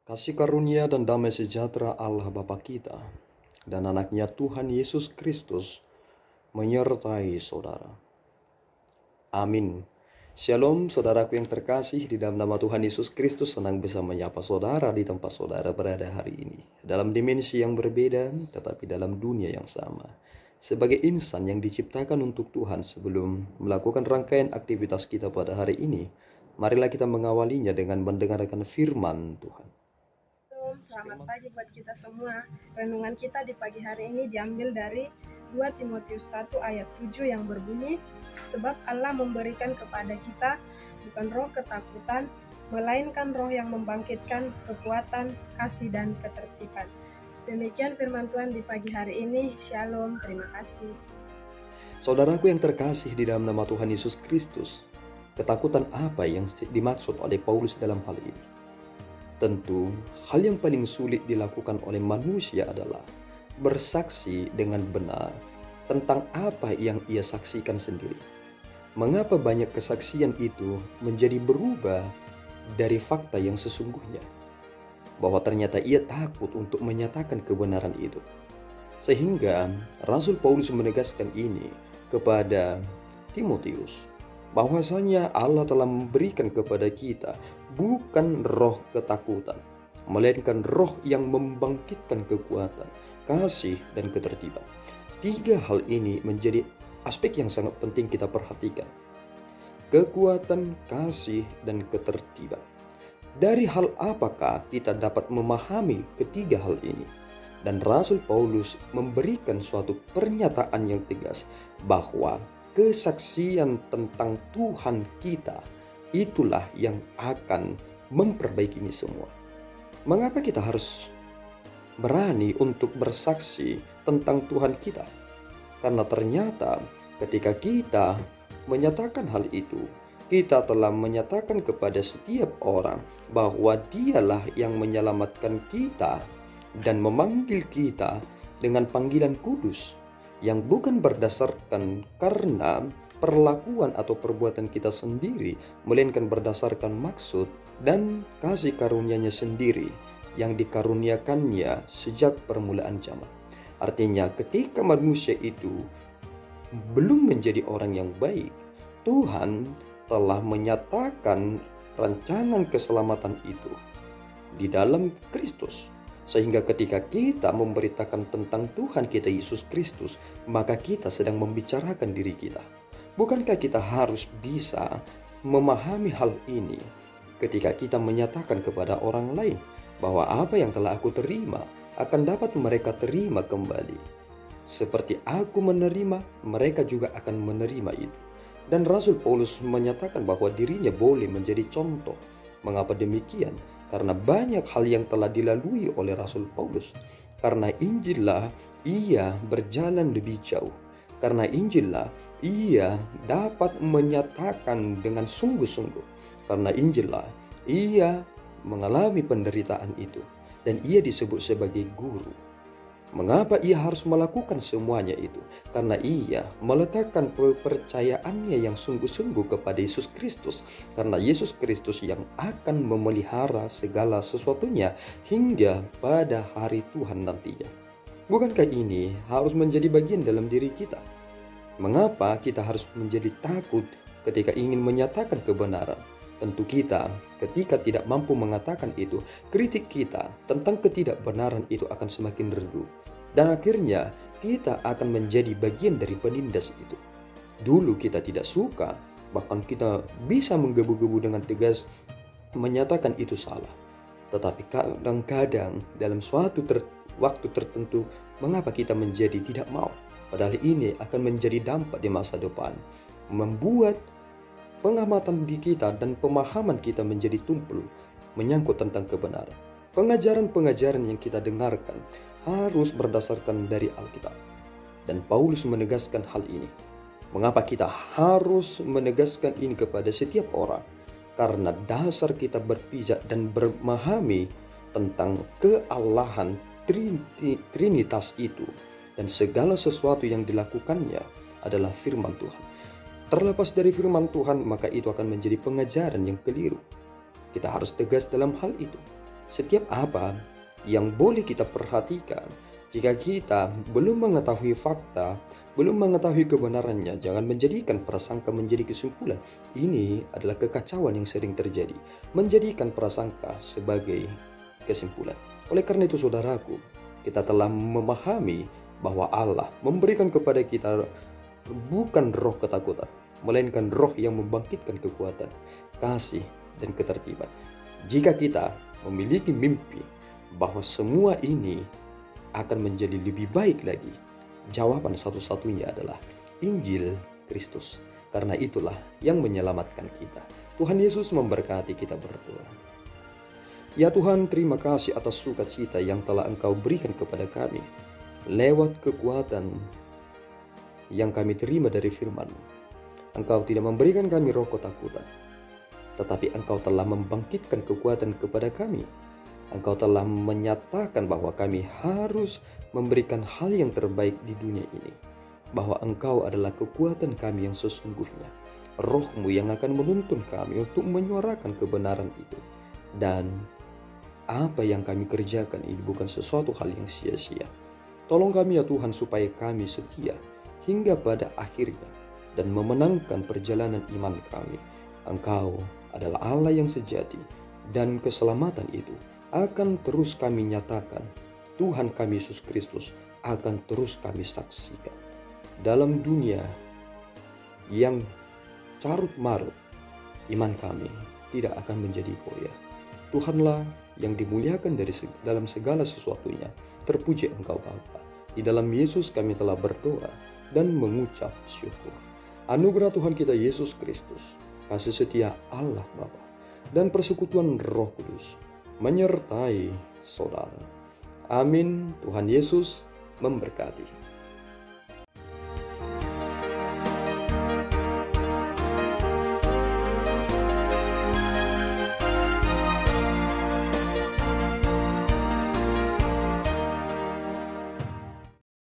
Kasih karunia dan damai sejahtera Allah Bapa kita dan anaknya Tuhan Yesus Kristus menyertai saudara. Amin. Shalom saudaraku yang terkasih, di dalam nama Tuhan Yesus Kristus senang bisa menyapa saudara di tempat saudara berada hari ini. Dalam dimensi yang berbeda tetapi dalam dunia yang sama. Sebagai insan yang diciptakan untuk Tuhan, sebelum melakukan rangkaian aktivitas kita pada hari ini, marilah kita mengawalinya dengan mendengarkan firman Tuhan. Selamat pagi buat kita semua. Renungan kita di pagi hari ini diambil dari 2 Timotius 1 ayat 7 yang berbunyi, sebab Allah memberikan kepada kita bukan roh ketakutan, melainkan roh yang membangkitkan kekuatan, kasih, dan ketertiban. Demikian firman Tuhan di pagi hari ini. Shalom, terima kasih. Saudaraku yang terkasih di dalam nama Tuhan Yesus Kristus, ketakutan apa yang dimaksud oleh Paulus dalam hal ini? Tentu, hal yang paling sulit dilakukan oleh manusia adalah bersaksi dengan benar tentang apa yang ia saksikan sendiri. Mengapa banyak kesaksian itu menjadi berubah dari fakta yang sesungguhnya? Bahwa ternyata ia takut untuk menyatakan kebenaran itu. Sehingga Rasul Paulus menegaskan ini kepada Timotius, bahwasanya Allah telah memberikan kepada kita bukan roh ketakutan, melainkan roh yang membangkitkan kekuatan, kasih, dan ketertiban. Tiga hal ini menjadi aspek yang sangat penting kita perhatikan. Kekuatan, kasih, dan ketertiban. Dari hal apakah kita dapat memahami ketiga hal ini? Dan Rasul Paulus memberikan suatu pernyataan yang tegas bahwa kesaksian tentang Tuhan kita itulah yang akan memperbaiki ini semua. Mengapa kita harus berani untuk bersaksi tentang Tuhan kita? Karena ternyata ketika kita menyatakan hal itu, kita telah menyatakan kepada setiap orang bahwa Dialah yang menyelamatkan kita dan memanggil kita dengan panggilan kudus, yang bukan berdasarkan karena perlakuan atau perbuatan kita sendiri, melainkan berdasarkan maksud dan kasih karunia-Nya sendiri yang dikaruniakannya sejak permulaan zaman. Artinya ketika manusia itu belum menjadi orang yang baik, Tuhan telah menyatakan rancangan keselamatan itu di dalam Kristus. Sehingga ketika kita memberitakan tentang Tuhan kita Yesus Kristus, maka kita sedang membicarakan diri kita. Bukankah kita harus bisa memahami hal ini ketika kita menyatakan kepada orang lain bahwa apa yang telah aku terima akan dapat mereka terima kembali. Seperti aku menerima, mereka juga akan menerima itu. Dan Rasul Paulus menyatakan bahwa dirinya boleh menjadi contoh. Mengapa demikian? Karena banyak hal yang telah dilalui oleh Rasul Paulus. Karena Injillah ia berjalan lebih jauh. Karena Injillah ia dapat menyatakan dengan sungguh-sungguh. Karena Injillah ia mengalami penderitaan itu. Dan ia disebut sebagai guru. Mengapa ia harus melakukan semuanya itu? Karena ia meletakkan kepercayaannya yang sungguh-sungguh kepada Yesus Kristus. Karena Yesus Kristus yang akan memelihara segala sesuatunya hingga pada hari Tuhan nantinya. Bukankah ini harus menjadi bagian dalam diri kita? Mengapa kita harus menjadi takut ketika ingin menyatakan kebenaran? Tentu kita ketika tidak mampu mengatakan itu, kritik kita tentang ketidakbenaran itu akan semakin redup. Dan akhirnya kita akan menjadi bagian dari penindas itu. Dulu kita tidak suka, bahkan kita bisa menggebu-gebu dengan tegas menyatakan itu salah. Tetapi kadang-kadang dalam suatu waktu tertentu, mengapa kita menjadi tidak mau? Padahal ini akan menjadi dampak di masa depan. Membuat pengamatan di kita dan pemahaman kita menjadi tumpul menyangkut tentang kebenaran. Pengajaran-pengajaran yang kita dengarkan harus berdasarkan dari Alkitab. Dan Paulus menegaskan hal ini. Mengapa kita harus menegaskan ini kepada setiap orang? Karena dasar kita berpijak dan memahami tentang kealahan Trinitas itu. Dan segala sesuatu yang dilakukannya adalah firman Tuhan. Terlepas dari firman Tuhan, maka itu akan menjadi pengajaran yang keliru. Kita harus tegas dalam hal itu. Setiap apa yang boleh kita perhatikan, jika kita belum mengetahui fakta, belum mengetahui kebenarannya, jangan menjadikan prasangka menjadi kesimpulan. Ini adalah kekacauan yang sering terjadi, menjadikan prasangka sebagai kesimpulan. Oleh karena itu saudaraku, kita telah memahami bahwa Allah memberikan kepada kita bukan roh ketakutan, melainkan roh yang membangkitkan kekuatan, kasih, dan ketertiban. Jika kita memiliki mimpi bahwa semua ini akan menjadi lebih baik lagi, jawaban satu-satunya adalah Injil Kristus. Karena itulah yang menyelamatkan kita. Tuhan Yesus memberkati. Kita berdoa. Ya Tuhan, terima kasih atas sukacita yang telah Engkau berikan kepada kami lewat kekuatan yang kami terima dari firman-Mu. Engkau tidak memberikan kami roh ketakutan, tetapi Engkau telah membangkitkan kekuatan kepada kami. Engkau telah menyatakan bahwa kami harus memberikan hal yang terbaik di dunia ini, bahwa Engkau adalah kekuatan kami yang sesungguhnya, Roh-Mu yang akan menuntun kami untuk menyuarakan kebenaran itu. Dan apa yang kami kerjakan ini bukan sesuatu hal yang sia-sia. Tolong kami ya Tuhan supaya kami setia hingga pada akhirnya dan memenangkan perjalanan iman kami. Engkau adalah Allah yang sejati, dan keselamatan itu akan terus kami nyatakan. Tuhan kami Yesus Kristus akan terus kami saksikan. Dalam dunia yang carut marut, iman kami tidak akan menjadi goyah. Tuhanlah yang dimuliakan dalam segala sesuatunya. Terpuji Engkau Bapa. Di dalam Yesus kami telah berdoa dan mengucap syukur. Anugerah Tuhan kita Yesus Kristus, kasih setia Allah Bapa, dan persekutuan Roh Kudus menyertai saudara. Amin. Tuhan Yesus memberkati.